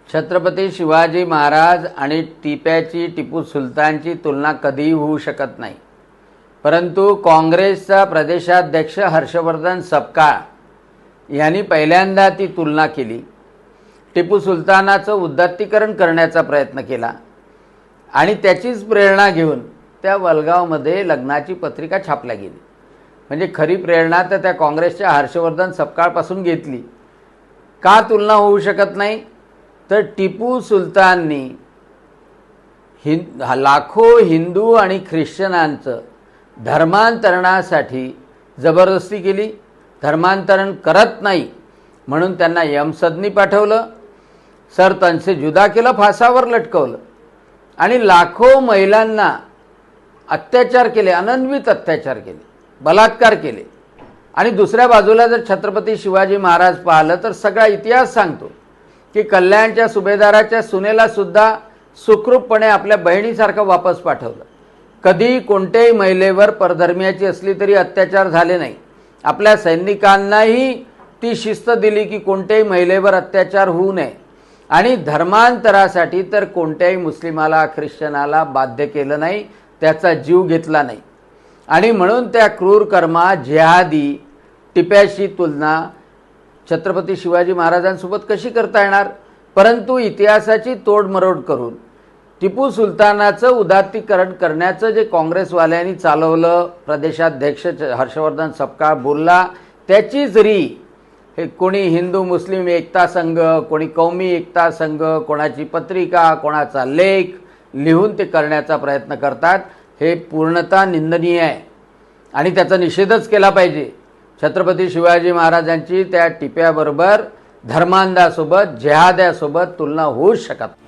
छत्रपती शिवाजी महाराज आणि टिपू सुलतानची तुलना कधीही होऊ शकत नाही। परंतु काँग्रेसचा प्रदेशाध्यक्ष हर्षवर्धन सपकाळ यांनी पहिल्यांदा ती तुलना केली। टिपू सुलतानाचं उदात्तीकरण करण्याचा प्रयत्न केला आणि त्याचीच प्रेरणा घेऊन त्या वलगावमध्ये लग्नाची पत्रिका छापल्या गेली। म्हणजे खरी प्रेरणा तर त्या काँग्रेसच्या हर्षवर्धन सपकाळपासून घेतली। का तुलना होऊ शकत नाही? तर टिपू सुलताननी लाखो हिंदू आणि ख्रिश्चनांचं धर्मांतरणासाठी जबरदस्ती केली। धर्मांतरण करत नाही म्हणून त्यांना यमसदनी पाठवलं, सर त्यांचे जुदा केलं, फासावर लटकवलं आणि लाखो महिलांना अत्याचार केले, अनन्वित अत्याचार केले, बलात्कार केले। आणि दुसऱ्या बाजूला जर छत्रपती शिवाजी महाराज पाहिलं तर सगळा इतिहास सांगतो की कल्याणच्या सुभेदाराच्या सुनेला सुद्धा सुखरूपपणे आपल्या बहिणीसारखं वापस पाठवलं। कधी कोणत्याही महिलेवर परधर्मीयाची असली तरी अत्याचार झाले नाही। आपल्या सैनिकांनाही ती शिस्त दिली की कोणत्याही महिलेवर अत्याचार होऊ नये आणि धर्मांतरासाठी तर कोणत्याही मुस्लिमाला ख्रिश्चनाला बाध्य केलं नाही, त्याचा जीव घेतला नाही। आणि म्हणून त्या क्रूर कर्मा जिहादी टिप्याशी तुलना छत्रपती शिवाजी महाराजांसोबत कशी करता येणार? परंतु इतिहासाची तोडमरोड करून टिपू सुलतानाचं उदात्तीकरण करण्याचं जे काँग्रेसवाल्यांनी चालवलं, प्रदेशाध्यक्ष हर्षवर्धन सपकाळ बोलला त्याचीच री हे कोणी हिंदू मुस्लिम एकता संघ, कोणी कौमी एकता संघ, कोणाची पत्रिका, कोणाचा लेख लिहून ते करण्याचा प्रयत्न करतात। हे पूर्णतः निंदनीय आहे आणि त्याचा निषेधच केला पाहिजे। छत्रपती शिवाजी महाराजांची त्या टिप्याबरोबर धर्मांधासोबत जिहाद्यासोबत तुलना होऊच शकत नाही।